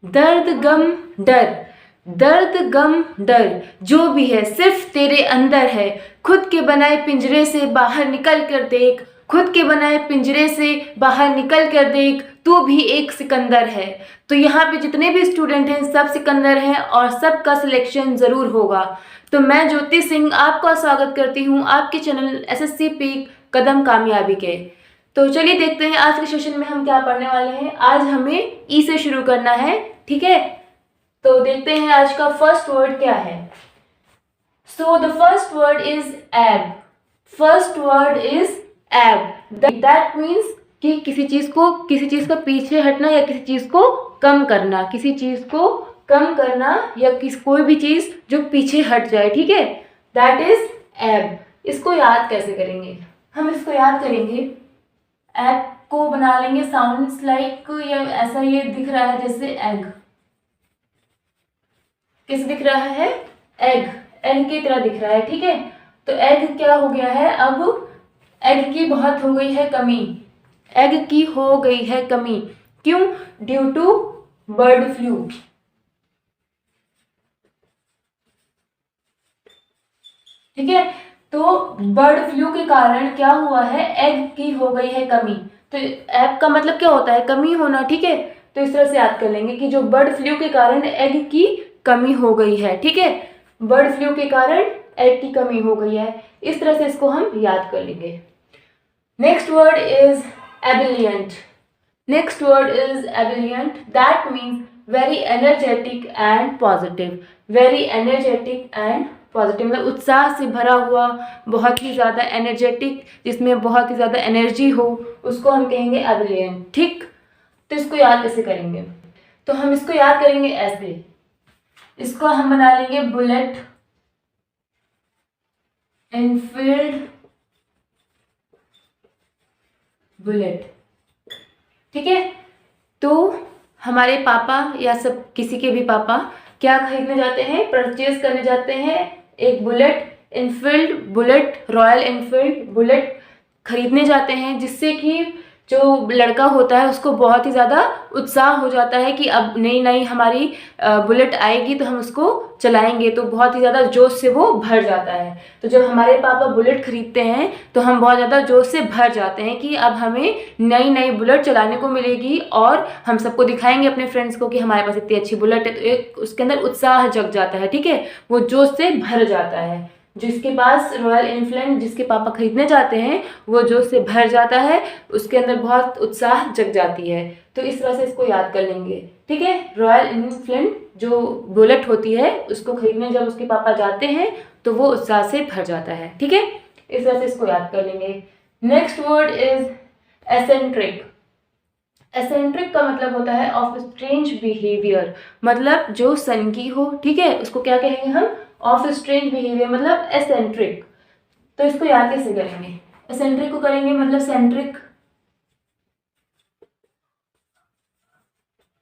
दर्द गम डर, दर्द गम डर जो भी है सिर्फ तेरे अंदर है। खुद के बनाए पिंजरे से बाहर निकल कर देख, खुद के बनाए पिंजरे से बाहर निकल कर देख, तू भी एक सिकंदर है। तो यहाँ पे जितने भी स्टूडेंट हैं सब सिकंदर हैं और सबका सिलेक्शन ज़रूर होगा। तो मैं ज्योति सिंह आपका स्वागत करती हूँ आपके चैनल एसएससी पीक कदम कामयाबी के। तो चलिए देखते हैं आज के सेशन में हम क्या पढ़ने वाले हैं। आज हमें ई से शुरू करना है, ठीक है। तो देखते हैं आज का फर्स्ट वर्ड क्या है। So the first word is एब। फर्स्ट वर्ड इज एब। दैट मीन्स कि किसी चीज का पीछे हटना या किसी चीज को कम करना, किसी चीज को कम करना या कोई भी चीज जो पीछे हट जाए, ठीक है, दैट इज एब। इसको याद कैसे करेंगे? हम इसको याद करेंगे, एग को बना लेंगे साउंड्स लाइक, या ऐसा ये दिख रहा है जैसे एग। कैसे दिख रहा है? एग, एग की तरह दिख रहा है, ठीक है। तो एग क्या हो गया है? अब एग की बहुत हो गई है कमी, एग की हो गई है कमी। क्यों? Due to bird flu. ठीक है, तो बर्ड फ्लू के कारण क्या हुआ है? एग की हो गई है कमी। तो एग का मतलब क्या होता है? कमी होना, ठीक है। तो इस तरह से याद कर लेंगे कि जो बर्ड फ्लू के कारण एग की कमी हो गई है, ठीक है, बर्ड फ्लू के कारण एग की कमी हो गई है। इस तरह से इसको हम याद कर लेंगे। Next word is ebullient. Next word is ebullient. That means very energetic and positive. Very energetic and positive मतलब उत्साह से भरा हुआ, बहुत ही ज़्यादा एनर्जेटिक, जिसमें बहुत ही ज़्यादा एनर्जी हो, उसको हम कहेंगे एबिलियंट, ठीक। तो इसको याद कैसे करेंगे? तो हम इसको याद करेंगे ऐसे, इसको हम बना लेंगे बुलेट एनफील्ड बुलेट, ठीक है। तो हमारे पापा या सब किसी के भी पापा क्या खरीदने जाते हैं? परचेज करने जाते हैं एक bullet Enfield bullet, royal Enfield bullet खरीदने जाते हैं, जिससे कि जो लड़का होता है उसको बहुत ही ज़्यादा उत्साह हो जाता है कि अब नई नई हमारी बुलेट आएगी तो हम उसको चलाएंगे, तो बहुत ही ज़्यादा जोश से वो भर जाता है। तो जब हमारे पापा बुलेट खरीदते हैं तो हम बहुत ज़्यादा जोश से भर जाते हैं कि अब हमें नई नई बुलेट चलाने को मिलेगी और हम सबको दिखाएंगे अपने फ्रेंड्स को कि हमारे पास इतनी अच्छी बुलेट है। तो एक उसके अंदर उत्साह जग जाता है, ठीक है, वो जोश से भर जाता है। जिसके पास रॉयल एनफील्ड जिसके पापा खरीदने जाते हैं वो जोश से भर जाता है, उसके अंदर बहुत उत्साह जग जाती है। तो इस तरह से इसको याद कर लेंगे, ठीक है। रॉयल एनफील्ड जो बुलेट होती है उसको खरीदने जब उसके पापा जाते हैं तो वो उत्साह से भर जाता है, ठीक है। इस तरह से इसको याद कर लेंगे। Next word is eccentric. Eccentric का मतलब होता है ऑफ स्ट्रेंज बिहेवियर, मतलब जो सनकी हो, ठीक है, उसको क्या कहेंगे हम? ऑफ स्ट्रेंज बिहेवियर, मतलब एसेंट्रिक। तो इसको याद कैसे करेंगे? एसेंट्रिक को करेंगे मतलब सेंट्रिक,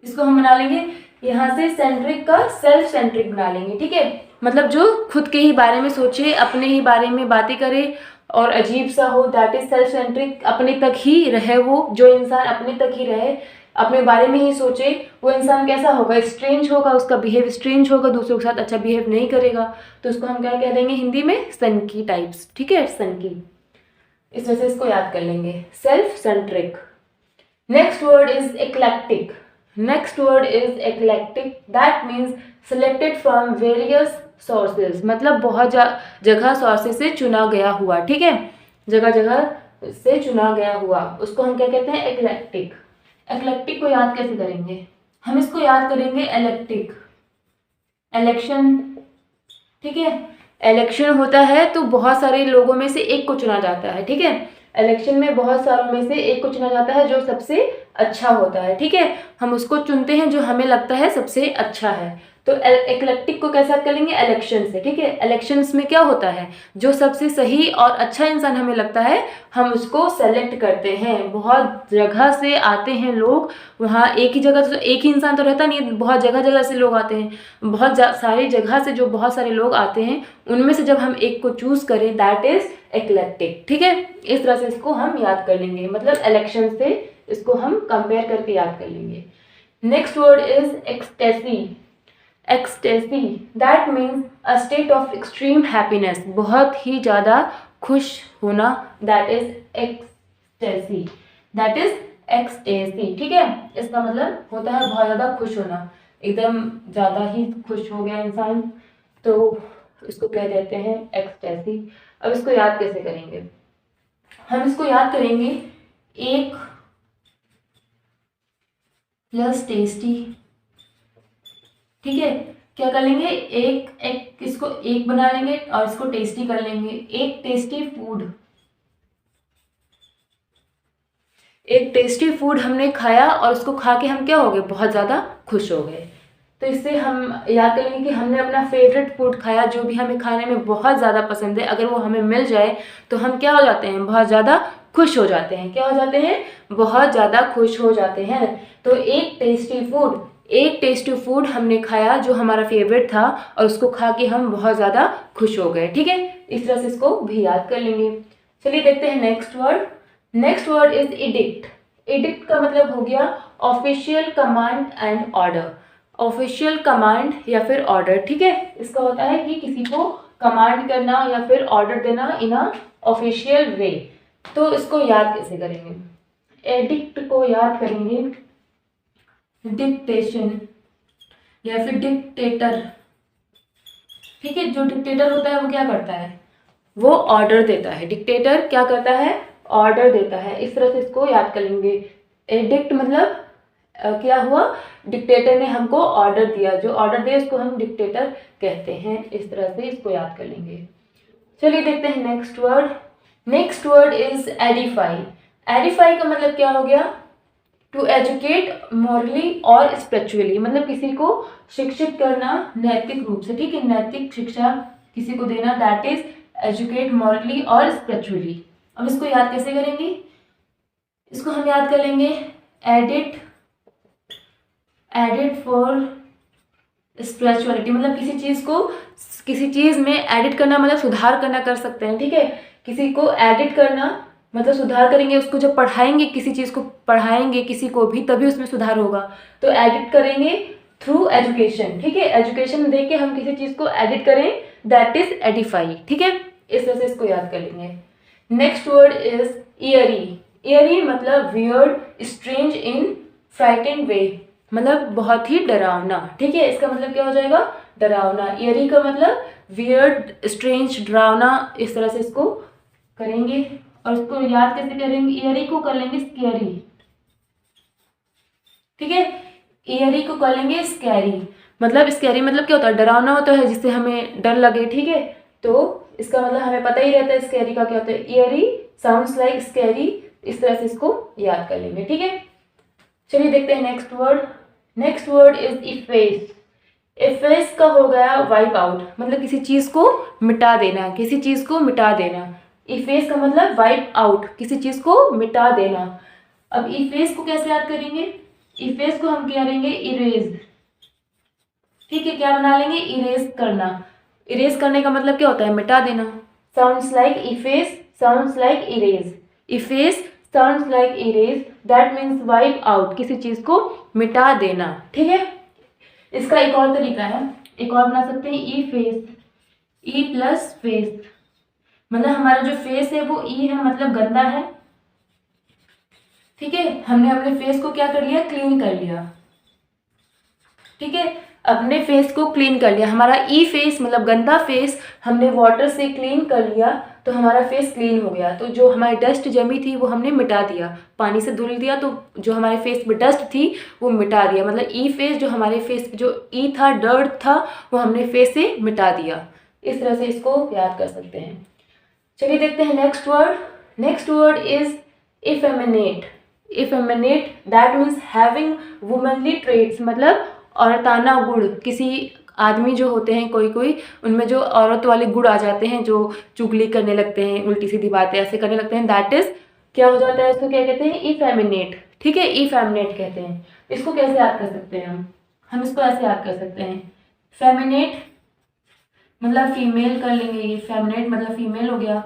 इसको हम बना लेंगे यहाँ से सेंट्रिक का सेल्फ सेंट्रिक बना लेंगे, ठीक है, मतलब जो खुद के ही बारे में सोचे, अपने ही बारे में बातें करे और अजीब सा हो, दैट इज सेल्फ सेंट्रिक। अपने तक ही रहे वो, जो इंसान अपने तक ही रहे, अपने बारे में ही सोचे, वो इंसान कैसा होगा? स्ट्रेंज होगा, उसका बिहेव स्ट्रेंज होगा, दूसरों के साथ अच्छा बिहेव नहीं करेगा। तो उसको हम क्या कह देंगे हिंदी में? सनकी टाइप्स, ठीक है, सनकी। इस वजह से इसको याद कर लेंगे, self centric. Next word is eclectic. Next word is eclectic. That means selected from various sources, मतलब बहुत जगह सोर्सेज से चुना गया हुआ, ठीक है, जगह जगह से चुना गया हुआ, उसको हम क्या कहते हैं? एक्लेक्टिक। एक्लेक्टिक को याद कैसे करेंगे? हम इसको याद करेंगे इलेक्टिक, इलेक्शन, ठीक है। इलेक्शन होता है तो बहुत सारे लोगों में से एक को चुना जाता है, ठीक है। इलेक्शन में बहुत सारों में से एक को चुना जाता है जो सबसे अच्छा होता है, ठीक है, हम उसको चुनते हैं जो हमें लगता है सबसे अच्छा है। तो एक्लेक्टिक को कैसे याद करेंगे? इलेक्शन से, ठीक है। इलेक्शंस में क्या होता है? जो सबसे सही और अच्छा इंसान हमें लगता है हम उसको सेलेक्ट करते हैं। बहुत जगह से आते हैं लोग, वहाँ एक ही जगह, तो एक ही इंसान तो रहता नहीं, बहुत जगह जगह से लोग आते हैं, बहुत सारी जगह से जो बहुत सारे लोग आते हैं उनमें से जब हम एक को चूज करें दैट इज एक्लेक्टिक, ठीक है। इस तरह से इसको हम याद कर लेंगे, मतलब इलेक्शन से इसको हम कंपेयर करके याद कर लेंगे। Next word is ecstasy. Ecstasy that means a state of extreme happiness, बहुत ही ज़्यादा खुश होना, that is ecstasy, that is ecstasy. ठीक है, इसका मतलब होता है बहुत ज़्यादा खुश होना, एकदम ज़्यादा ही खुश हो गया इंसान, तो इसको कह देते हैं एक्सटेसी। अब इसको याद कैसे करेंगे? हम इसको याद करेंगे एक प्लस टेस्टी। ठीक है, क्या कर लेंगे, एक एक इसको एक बना लेंगे और इसको टेस्टी कर लेंगे। एक टेस्टी फूड, एक टेस्टी फूड हमने खाया और उसको खा के हम क्या हो गए, बहुत ज़्यादा खुश हो गए। तो इससे हम याद करेंगे कि हमने अपना फेवरेट फूड खाया, जो भी हमें खाने में बहुत ज़्यादा पसंद है, अगर वो हमें मिल जाए तो हम क्या हो जाते हैं, बहुत ज़्यादा खुश हो जाते हैं। क्या हो जाते हैं, बहुत ज़्यादा खुश हो जाते हैं। तो एक टेस्टी फूड हमने खाया जो हमारा फेवरेट था और उसको खा के हम बहुत ज़्यादा खुश हो गए। ठीक है, इस तरह से इसको भी याद कर लेंगे। चलिए देखते हैं next word. Next word is addict. Addict का मतलब हो गया official command and order. Official command या फिर ऑर्डर। ठीक है, इसका होता है कि किसी को कमांड करना या फिर ऑर्डर देना इन अ ऑफिशियल वे। तो इसको याद कैसे करेंगे? एडिक्ट को याद करेंगे डिक्टेशन या फिर डिक्टेटर। ठीक है, जो डिक्टेटर होता है वो क्या करता है, वो ऑर्डर देता है। डिक्टेटर क्या करता है, ऑर्डर देता है। इस तरह से इसको याद कर लेंगे। एडिक्ट मतलब क्या हुआ, डिक्टेटर ने हमको ऑर्डर दिया, जो ऑर्डर दे उसको हम डिक्टेटर कहते हैं। इस तरह से इसको याद कर लेंगे। चलिए देखते हैं next word. Next word is Edify. Edify का मतलब क्या हो गया, टू एजुकेट मॉरली और स्पिरिचुअली, मतलब किसी को शिक्षित करना नैतिक रूप से। ठीक है, नैतिक शिक्षा किसी को देना, दैट इज एजुकेट मॉरली और स्पिरिचुअली। अब इसको याद कैसे करेंगे? इसको हम याद कर लेंगे एडिट फॉर स्पिरिचुअलिटी, मतलब किसी चीज़ में एडिट करना मतलब सुधार करना कर सकते हैं। ठीक है, किसी को एडिट करना मतलब सुधार करेंगे, उसको जब पढ़ाएंगे, किसी चीज़ को पढ़ाएंगे किसी को भी, तभी उसमें सुधार होगा। तो एडिट करेंगे थ्रू एजुकेशन। ठीक है, एजुकेशन दे के हम किसी चीज़ को एडिट करें, दैट इज एडिफाई। ठीक है, इस तरह से इसको याद कर लेंगे। Next word is eerie. Eerie मतलब weird, strange, in frightened way, मतलब बहुत ही डरावना। ठीक है, इसका मतलब क्या हो जाएगा, डरावना। ईयरी का मतलब वियर्ड, स्ट्रेंज, डरावना। इस तरह से इसको करेंगे और इसको याद कैसे करेंगे, ईयरी को कर लेंगे स्कैरी। ठीक है, ईयरी को कर लेंगे स्कैरी, मतलब स्कैरी मतलब क्या होता है, डरावना होता है जिससे हमें डर लगे। ठीक है, तो इसका मतलब हमें पता ही रहता है स्कैरी का क्या होता है, ईयरी साउंड्स लाइक स्कैरी। इस तरह से इसको याद कर लेंगे। ठीक है, चलिए देखते हैं next word. Next word is efface. Efface का हो गया वाइप आउट, मतलब किसी चीज़ को मिटा देना, किसी चीज़ को मिटा देना। इफेस का मतलब वाइप आउट, किसी चीज़ को मिटा देना। अब इफेस को कैसे याद करेंगे? इफेस को हम क्या करेंगे, इरेज। ठीक है, क्या बना लेंगे, इरेज करना। इरेज करने का मतलब क्या होता है, मिटा देना। Sounds like efface, sounds like erase. Efface sounds like erase, that means wipe out, किसी चीज़ को मिटा देना। ठीक है, इसका एक और तरीका है, एक और बना सकते हैं, ई फेस। ई प्लस फेस, मतलब हमारा जो फेस है वो ई है, मतलब गंदा है। ठीक है, हमने अपने फेस को क्या कर लिया, क्लीन कर लिया। ठीक है, अपने फेस को क्लीन कर लिया। हमारा ई फेस मतलब गंदा फेस हमने वाटर से क्लीन कर लिया, तो हमारा फेस क्लीन हो गया। तो जो हमारी डस्ट जमी थी वो हमने मिटा दिया, पानी से धुल दिया, तो जो हमारे फेस पे डस्ट थी वो मिटा दिया। मतलब ई फेस, जो हमारे फेस पे जो ई था, डर्ट था, वो हमने फेस से मिटा दिया। इस तरह से इसको याद कर सकते हैं। चलिए देखते हैं next word. Next word is effeminate. Effeminate that means having womanly traits, मतलब औरताना गुण। किसी आदमी जो होते हैं कोई कोई, उनमें जो औरत वाले गुण आ जाते हैं, जो चुगली करने लगते हैं, उल्टी सीधी बातें ऐसे करने लगते हैं, दैट इज क्या हो जाता है, इसको क्या कहते हैं, इफेमिनेट। ठीक है, इफेमिनेट कहते हैं। इसको कैसे याद कर सकते हैं हम इसको ऐसे याद कर सकते हैं, फेमिनेट मतलब फीमेल कर लेंगे, ये फेमिनेट मतलब फीमेल हो गया।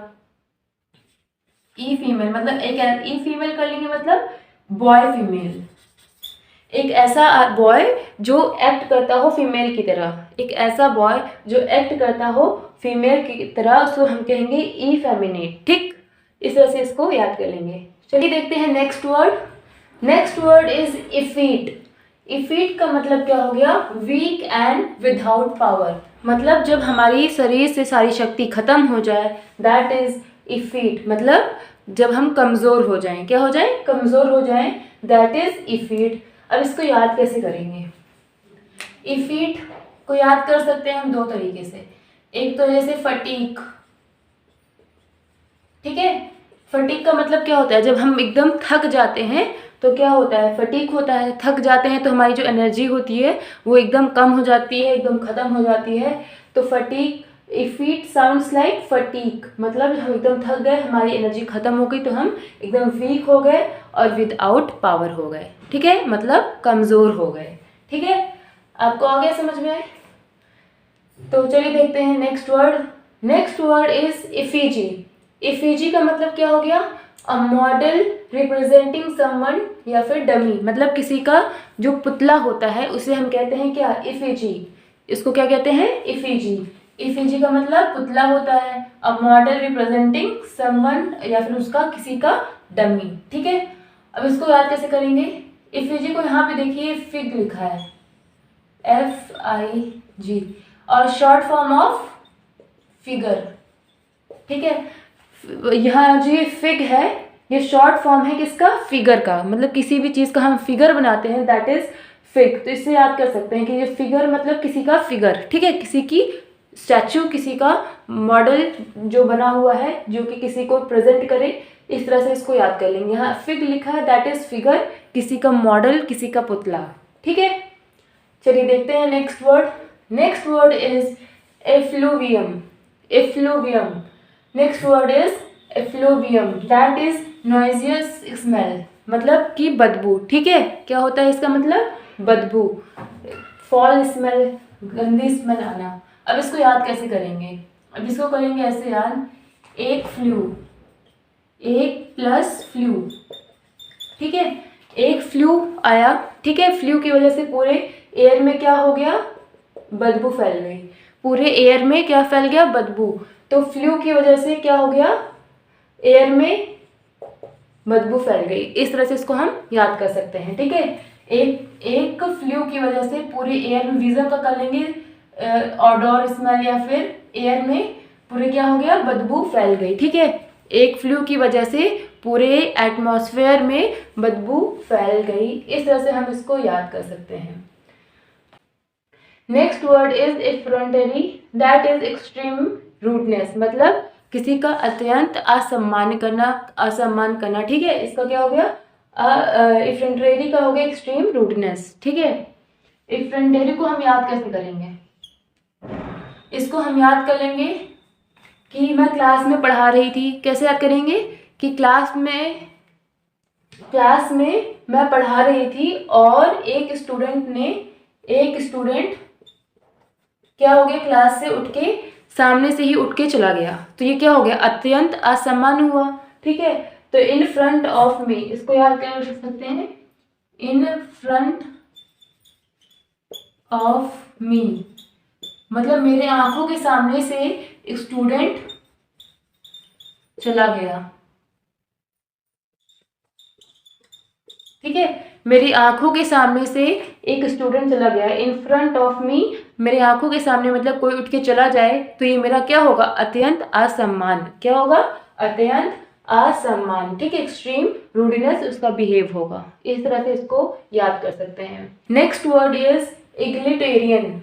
ई फीमेल मतलब एक ई फीमेल कर लेंगे, मतलब बॉय फीमेल। एक ऐसा बॉय जो एक्ट करता हो फीमेल की तरह, एक ऐसा बॉय जो एक्ट करता हो फीमेल की तरह, उसको हम कहेंगे इफेमिनेट। ठीक, इस तरह से इसको याद कर लेंगे। चलिए देखते हैं next word. Next word is effete. Effete का मतलब क्या हो गया? Weak and without power. मतलब जब हमारी शरीर से सारी शक्ति खत्म हो जाए, दैट इज इफीट। मतलब जब हम कमज़ोर हो जाएं, क्या हो जाएं? कमज़ोर हो जाएं, दैट इज इफीट। अब इसको याद कैसे करेंगे? इफीट को याद कर सकते हैं हम दो तरीके से। एक तो जैसे फटीक, ठीक है। फटीक का मतलब क्या होता है? जब हम एकदम थक जाते हैं तो क्या होता है? फटीक होता है। थक जाते हैं तो हमारी जो एनर्जी होती है वो एकदम कम हो जाती है, एकदम ख़त्म हो जाती है। तो fatigue, if it sounds like fatigue, मतलब हम एकदम थक गए, हमारी एनर्जी ख़त्म हो गई, तो हम एकदम वीक हो गए और विदाउट पावर हो गए। ठीक है, मतलब कमज़ोर हो गए। ठीक है, आपको आ गया समझ में आए? तो चलिए देखते हैं next word. Next word is effigy. Effigy का मतलब क्या हो गया? अ मॉडल रिप्रेजेंटिंग समवन, या फिर डमी। मतलब किसी का जो पुतला होता है उसे हम कहते हैं क्या? इफिजी। इसको क्या कहते हैं? इफिजी। इफिजी का मतलब पुतला होता है। अ मॉडल रिप्रेजेंटिंग समवन, या फिर उसका किसी का डमी। ठीक है, अब इसको याद कैसे करेंगे? इफिजी को यहाँ पे देखिए फिग लिखा है, FIG, और शॉर्ट फॉर्म ऑफ फिगर। ठीक है, यहाँ जो ये फिग है ये शॉर्ट फॉर्म है किसका? फिगर का। मतलब किसी भी चीज़ का हम फिगर बनाते हैं, दैट इज फिग। तो इससे याद कर सकते हैं कि ये फिगर मतलब किसी का फिगर। ठीक है, किसी की स्टैचू, किसी का मॉडल जो बना हुआ है जो कि किसी को प्रेजेंट करे, इस तरह से इसको याद कर लेंगे। यहाँ फिग लिखा है, दैट इज फिगर, किसी का मॉडल, किसी का पुतला। ठीक है, चलिए देखते हैं next word. Next word is effluvium. Effluvium. Next word is effluvium, that is noxious smell, मतलब कि बदबू। ठीक है, क्या होता है इसका मतलब? बदबू, फॉल स्मेल, गंदी स्मेल आना। अब इसको याद कैसे करेंगे? अब इसको करेंगे ऐसे याद, एक फ्लू, एक प्लस फ्लू। ठीक है, एक फ्लू आया। ठीक है, फ्लू की वजह से पूरे एयर में क्या हो गया? बदबू फैल गई। पूरे एयर में क्या फैल गया? बदबू। तो फ्लू की वजह से क्या हो गया? एयर में बदबू फैल गई। इस तरह से इसको हम याद कर सकते हैं। ठीक है, एक फ्लू की वजह से पूरे एयर में, रीजन का कर लेंगे ऑडोर स्मेल, या फिर एयर में पूरे क्या हो गया? बदबू फैल गई। ठीक है, एक फ्लू की वजह से पूरे एटमॉस्फेयर में बदबू फैल गई। इस तरह से हम इसको याद कर सकते हैं। Next word is effrontery, that is extreme rudeness. मतलब किसी का अत्यंत असम्मान करना, असम्मान करना। ठीक है, इसका क्या हो गया? इफ्रॉन्टरी का हो गया एक्सट्रीम रूडनेस। ठीक है, इफ्रॉन्टरी को हम याद कैसे करेंगे? इसको हम याद कर लेंगे कि मैं क्लास में पढ़ा रही थी। कैसे याद करेंगे? कि क्लास में मैं पढ़ा रही थी और एक स्टूडेंट क्या हो गया? क्लास से उठ के, सामने से ही उठ के चला गया। तो ये क्या हो गया? अत्यंत असम्मान हुआ। ठीक है, तो इन फ्रंट ऑफ मी, इसको याद कर सकते हैं, इन फ्रंट ऑफ मी, मतलब मेरे आंखों के सामने से एक स्टूडेंट चला गया। ठीक है, मेरी आंखों के सामने से एक स्टूडेंट चला गया। इन फ्रंट ऑफ मी, मेरे आंखों के सामने मतलब कोई उठ के चला जाए तो ये मेरा क्या होगा? अत्यंत असम्मान। क्या होगा? अत्यंत असम्मान। ठीक है, एक्सट्रीम रूडनेस उसका बिहेव होगा। इस तरह से इसको याद कर सकते हैं। Next word is egalitarian.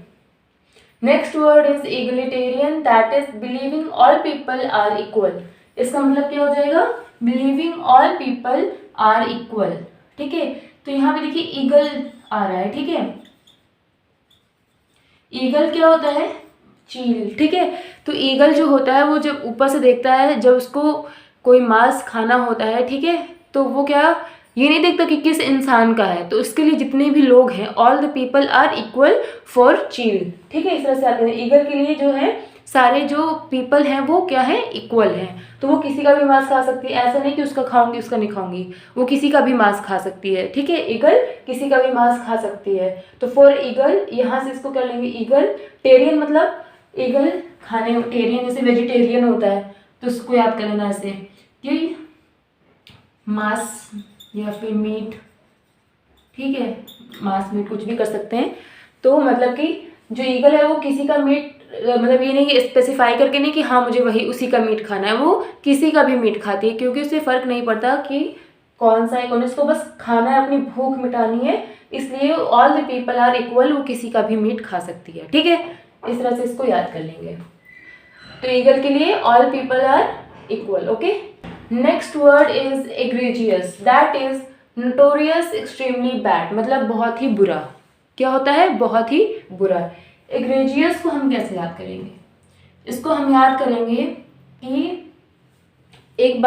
Next word is egalitarian, that is believing all people are equal. इसका मतलब क्या हो जाएगा? Believing all people are equal. ठीक है, तो यहाँ पे देखिए ईगल आ रहा है। ठीक है, ईगल क्या होता है? चील। ठीक है, तो ईगल जो होता है वो जब ऊपर से देखता है, जब उसको कोई मांस खाना होता है, ठीक है, तो वो क्या, ये नहीं देखता कि किस इंसान का है, तो उसके लिए जितने भी लोग हैं, all the people are equal for चील। ठीक है, इस तरह से आते हैं। ईगल के लिए जो है सारे जो पीपल हैं वो क्या है, इक्वल हैं। तो वो किसी का भी मांस खा सकती है, ऐसा नहीं कि उसका खाऊंगी उसका नहीं खाऊंगी, वो किसी का भी मांस खा सकती है, ठीक है। ईगल किसी का भी मांस खा सकती है। तो फॉर ईगल, यहाँ से इसको कर लेंगे ईगल। टेरियन मतलब ईगल खाने, टेरियन जैसे वेजिटेरियन होता है, तो उसको याद कर लेना ऐसे कि मांस या फिर मीट, ठीक है, मांस मीट कुछ भी कर सकते हैं। तो मतलब कि जो ईगल है वो किसी का मीट, मतलब ये नहीं स्पेसिफाई करके नहीं कि हाँ मुझे वही उसी का मीट खाना है, वो किसी का भी मीट खाती है, क्योंकि उससे फ़र्क नहीं पड़ता कि कौन सा है कौन, इसको बस खाना है, अपनी भूख मिटानी है, इसलिए all the people are equal, वो किसी का भी मीट खा सकती है, ठीक है। इस तरह से इसको याद कर लेंगे। तो ईगल के लिए all people are equal, okay. Next word is egregious, that is notorious extremely bad, मतलब बहुत ही बुरा। क्या होता है, बहुत ही बुरा। एग्रेजियस को हम कैसे याद करेंगे, इसको हम याद करेंगे कि एक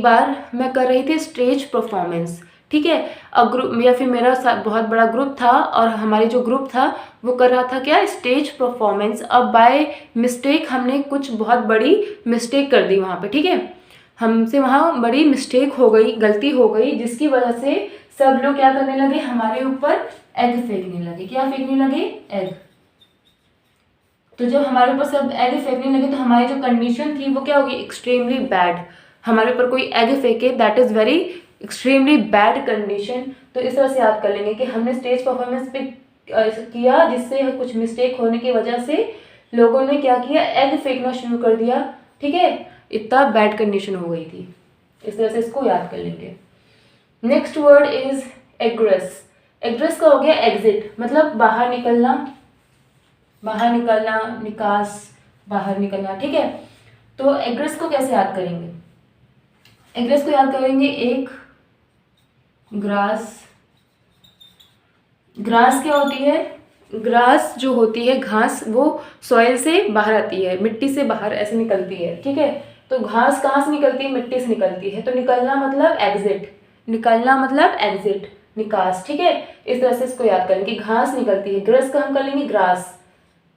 बार मैं कर रही थी स्टेज परफॉर्मेंस, ठीक है। अब ग्रुप या फिर मेरा बहुत बड़ा ग्रुप था, और हमारे जो ग्रुप था वो कर रहा था क्या, स्टेज परफॉर्मेंस। अब बाय मिस्टेक हमने कुछ बहुत बड़ी मिस्टेक कर दी वहाँ पे, ठीक है। हमसे वहाँ बड़ी मिस्टेक हो गई, गलती हो गई, जिसकी वजह से सब लोग क्या करने लगे, हमारे ऊपर एग फेंकने लगे। क्या फेंकने लगे, एग। तो जब हमारे ऊपर सब एग फेंकने लगे तो हमारी जो कंडीशन थी वो क्या होगी, एक्सट्रीमली बैड। हमारे ऊपर कोई एग फेंके, that is very extremely bad condition. तो इस तरह से याद कर लेंगे कि हमने स्टेज परफॉर्मेंस पे किया, जिससे कुछ मिस्टेक होने की वजह से लोगों ने क्या किया, एग फेंकना शुरू कर दिया, ठीक है। इतना बैड कंडीशन हो गई थी। इस तरह से इसको याद कर लेंगे। Next word is एग्रेस। एग्रेस का हो गया एग्जिट, मतलब बाहर निकलना, बाहर निकलना, निकास, बाहर निकलना, ठीक है। तो एग्रेस को कैसे याद करेंगे, एग्रेस को याद करेंगे एक ग्रास। ग्रास क्या होती है, ग्रास जो होती है घास, वो सॉइल से बाहर आती है, मिट्टी से बाहर ऐसे निकलती है, ठीक है। तो घास कहाँ से निकलती है, मिट्टी से निकलती है। तो निकलना मतलब एग्जिट, निकलना मतलब एग्जिट, निकास, ठीक है। इस तरह से इसको याद करेंगे, घास निकलती है। ग्रेस का हम कर लेंगे ग्रास,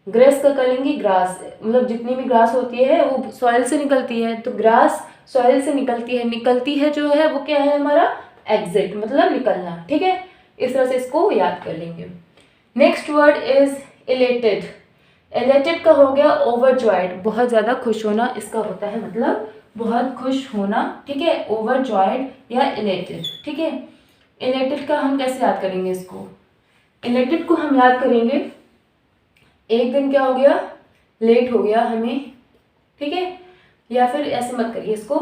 ग्रेस का कर लेंगे ग्रास, मतलब जितनी भी ग्रास होती है वो सॉइल से निकलती है। तो ग्रास सॉइल से निकलती है, निकलती है जो है वो क्या है हमारा, एग्जिट, मतलब निकलना, ठीक है। इस तरह से इसको याद कर लेंगे। Next word is elated. Elated का हो गया ओवरजॉयड, बहुत ज़्यादा खुश होना इसका होता है, मतलब बहुत खुश होना, ठीक है। ओवरजॉयड या इलेटेड, ठीक है। इलेटेड का हम कैसे याद करेंगे इसको, इलेटेड को हम याद करेंगे, एक दिन क्या हो गया, लेट हो गया हमें, ठीक है। या फिर ऐसे मत करिए इसको,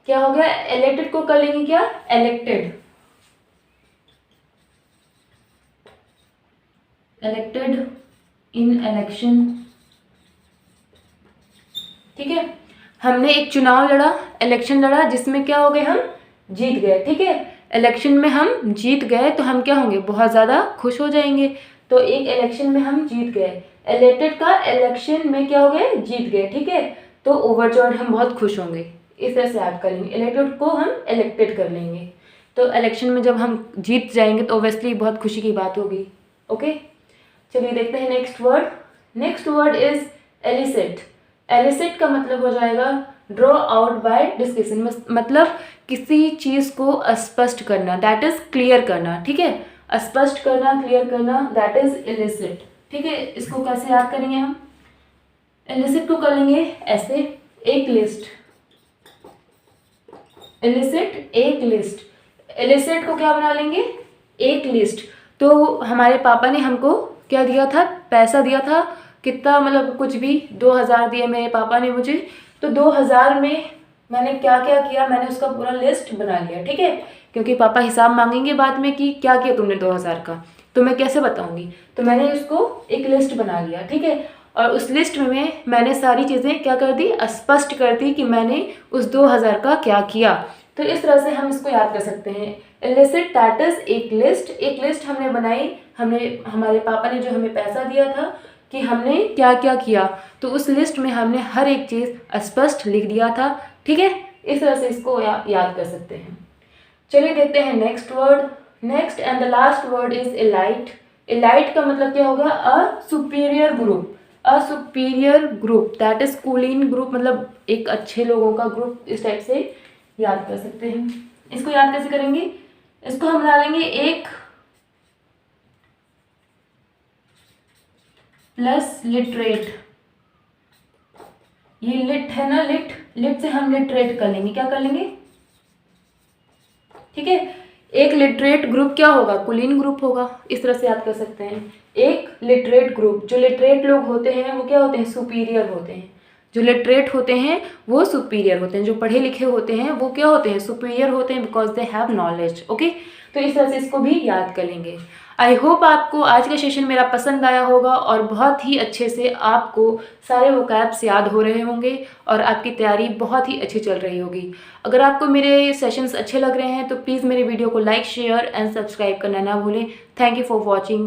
क्या हो गया, इलेक्टेड को कर लेंगे क्या, इलेक्टेड, इलेक्टेड इन इलेक्शन, ठीक है। हमने एक चुनाव लड़ा, इलेक्शन लड़ा, जिसमें क्या हो गए, हम जीत गए, ठीक है। इलेक्शन में हम जीत गए तो हम क्या होंगे, बहुत ज़्यादा खुश हो जाएंगे। तो एक इलेक्शन में हम जीत गए, इलेक्टेड का इलेक्शन में क्या हो गए, जीत गए, ठीक है। तो ओवरजॉयड हम बहुत खुश होंगे, इस तरह से याद करेंगे। इलेक्टेड को हम इलेक्टेड कर लेंगे। तो इलेक्शन में जब हम जीत जाएंगे तो ओब्वियसली बहुत खुशी की बात होगी, ओके। चलिए देखते हैं next word. Next word is elicit. Elicit का मतलब हो जाएगा ड्रॉ आउट बाय डिस्कशन, मतलब किसी चीज़ को स्पष्ट करना, दैट इज क्लियर करना, ठीक है। स्पष्ट करना, क्लियर करना, दैट इज एलिसिट, ठीक है। इसको कैसे याद करेंगे हम, एलिसिट को कर लेंगे ऐसे, एक लिस्ट, एलिसिट एक लिस्ट, एलिसिट को क्या बना लेंगे, एक लिस्ट। तो हमारे पापा ने हमको क्या दिया था, पैसा दिया था, कितना, मतलब कुछ भी 2000 दिए मेरे पापा ने मुझे। तो 2000 में मैंने क्या क्या किया, मैंने उसका पूरा लिस्ट बना लिया, ठीक है। क्योंकि पापा हिसाब मांगेंगे बाद में कि क्या किया तुमने 2000 का, तो मैं कैसे बताऊंगी। तो मैंने उसको एक लिस्ट बना लिया, ठीक है। और उस लिस्ट में मैंने सारी चीज़ें क्या कर दी, स्पष्ट कर दी कि मैंने उस 2000 का क्या किया। तो इस तरह से हम इसको याद कर सकते हैं, इलिसिट दैट इज एक लिस्ट। एक लिस्ट हमने बनाई, हमने, हमारे पापा ने जो हमें पैसा दिया था कि हमने क्या क्या किया, तो उस लिस्ट में हमने हर एक चीज़ स्पष्ट लिख दिया था, ठीक है। इस तरह से इसको याद कर सकते हैं। चलिए देखते हैं next word. Next and the last word is elite. Elite का मतलब क्या होगा, a superior group, a superior group, that is कुलीन ग्रुप, मतलब एक अच्छे लोगों का ग्रुप, इस टाइप से याद कर सकते हैं। इसको याद कैसे करेंगे, इसको हम बना लेंगे एक प्लस लिटरेट, ये लिट है ना, लिट, लिट से हम लिटरेट कर लेंगे, क्या कर लेंगे, ठीक है। एक लिटरेट ग्रुप क्या होगा, कुलीन ग्रुप होगा, इस तरह से याद कर सकते हैं। एक लिटरेट ग्रुप, जो लिटरेट लोग होते हैं वो क्या होते हैं, सुपीरियर होते हैं। जो लिटरेट होते हैं वो सुपीरियर होते हैं, जो पढ़े लिखे होते हैं वो क्या होते हैं, सुपीरियर होते हैं, because they have knowledge. Okay, तो इस तरह से इसको भी याद कर लेंगे। आई होप आपको आज का सेशन मेरा पसंद आया होगा और बहुत ही अच्छे से आपको सारे वोकैब्स याद हो रहे होंगे और आपकी तैयारी बहुत ही अच्छी चल रही होगी। अगर आपको मेरे सेशंस अच्छे लग रहे हैं तो प्लीज़ मेरे वीडियो को लाइक, शेयर एंड सब्सक्राइब करना ना भूलें। Thank you for watching.